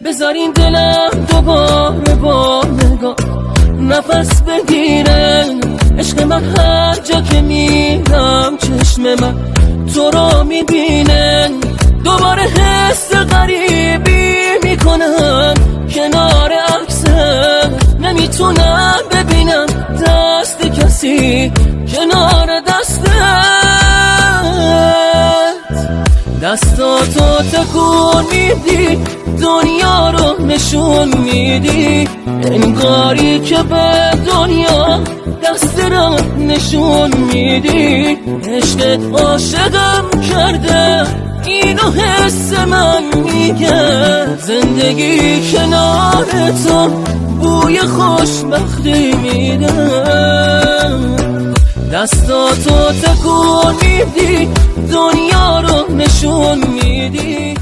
بذارین دلم دوباره با نگاه نفس بگیرن. عشق من هر جا که میرم چشم من تو رو میبینن. دوباره حس غریبی میکنم کنار عکسم، نمیتونم ببینم دست کسی کنار دستت. دستاتو تکون میدی دنیا رو نشون میدی، انگاری که به دنیا دست رو نشون میدی. عشقت عاشقم کرده اینو حس من میگه، زندگی کنار تو بوی خوشبختی میده. دستاتو تکون میدی دنیا رو نشون میدی.